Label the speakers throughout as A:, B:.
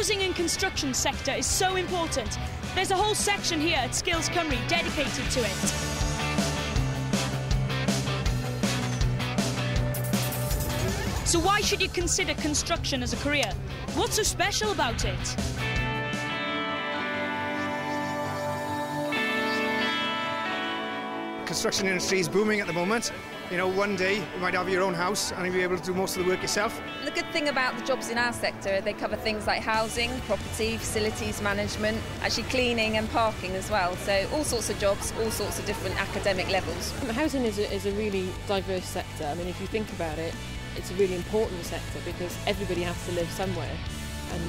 A: housing and construction sector is so important. There's a whole section here at Skills Cymru dedicated to it. So why should you consider construction as a career? What's so special about it?
B: Construction industry is booming at the moment. You know, one day you might have your own house and you'll be able to do most of the work yourself.
C: The good thing about the jobs in our sector, they cover things like housing, property, facilities management, actually cleaning and parking as well. So all sorts of jobs, all sorts of different academic levels.
D: Housing is a really diverse sector. I mean, if you think about it, it's a really important sector because everybody has to live somewhere. And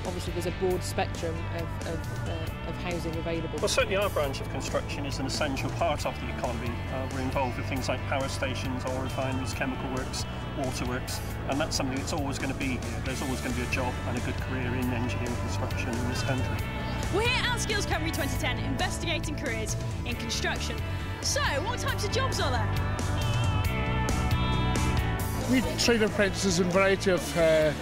D: obviously there's a broad spectrum of housing available.
E: Well, certainly our branch of construction is an essential part of the economy. We're involved with things like power stations, oil refineries, chemical works, waterworks, and that's something that's always going to be here. There's always going to be a job and a good career in engineering construction in this country.
A: We're here at Skills Cymru 2010 investigating careers in construction. So, what types of jobs are there?
F: We train apprentices in a variety of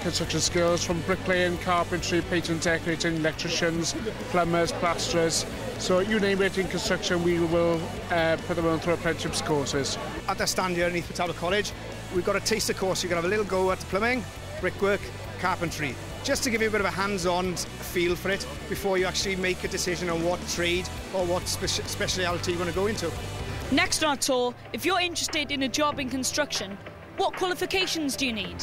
F: construction skills, from bricklaying, carpentry, painting, decorating, electricians, plumbers, plasterers. So you name it in construction, we will put them on through apprenticeships courses.
B: At the stand here underneath Talbot College, we've got a taster course. You can have a little go at plumbing, brickwork, carpentry, just to give you a bit of a hands-on feel for it before you actually make a decision on what trade or what speciality you want to go into.
A: Next on our tour, if you're interested in a job in construction, what qualifications do you need?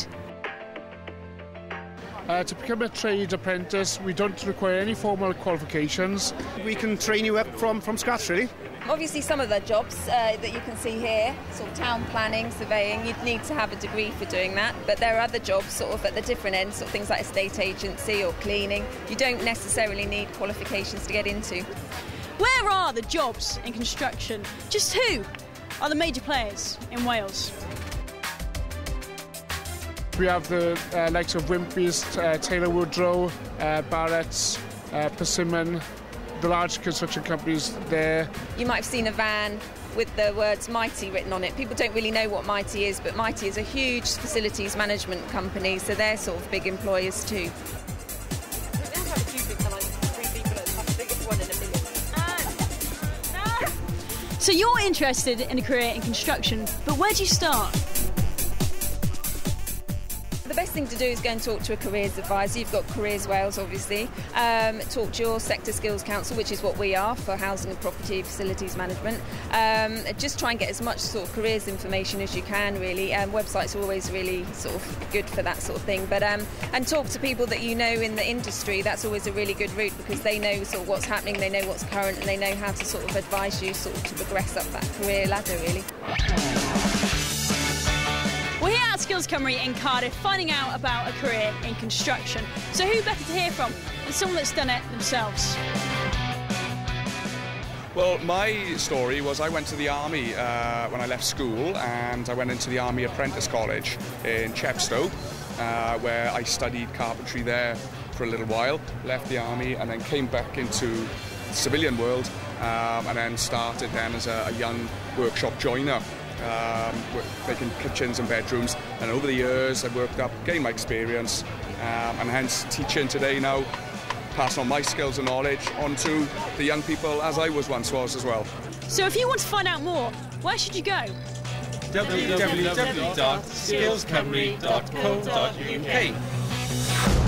F: To become a trade apprentice, we don't require any formal qualifications.
B: We can train you up from scratch, really.
C: Obviously some of the jobs that you can see here, sort of town planning, surveying, you'd need to have a degree for doing that, but there are other jobs sort of at the different ends, sort of things like estate agency or cleaning. You don't necessarily need qualifications to get into.
A: Where are the jobs in construction? Just who are the major players in Wales?
F: We have the likes of Wimpey's, Taylor Woodrow, Barrett's, Persimmon, the large construction companies there.
C: You might have seen a van with the words Mighty written on it. People don't really know what Mighty is, but Mighty is a huge facilities management company, so they're sort of big employers too.
A: So you're interested in a career in construction, but where do you start?
C: The best thing to do is go and talk to a careers advisor. You've got Careers Wales, obviously. Talk to your sector skills council, which is what we are for housing and property facilities management. Just try and get as much sort of careers information as you can, really. Websites are always really sort of good for that sort of thing. But and talk to people that you know in the industry. That's always a really good route because they know sort of what's happening, they know what's current, and they know how to sort of advise you sort of to progress up that career ladder, really.
A: We're here at Skills Cymru in Cardiff finding out about a career in construction. So who better to hear from than someone that's done it themselves?
G: Well, my story was I went to the army when I left school, and I went into the Army Apprentice College in Chepstow, where I studied carpentry there for a little while, left the army and then came back into the civilian world and then started then as a young workshop joiner. Making kitchens and bedrooms, and over the years I've worked up, gained my experience, and hence teaching today now, passing on my skills and knowledge onto the young people as I was as well.
A: So if you want to find out more, where should you go?
H: www.skillscymru.co.uk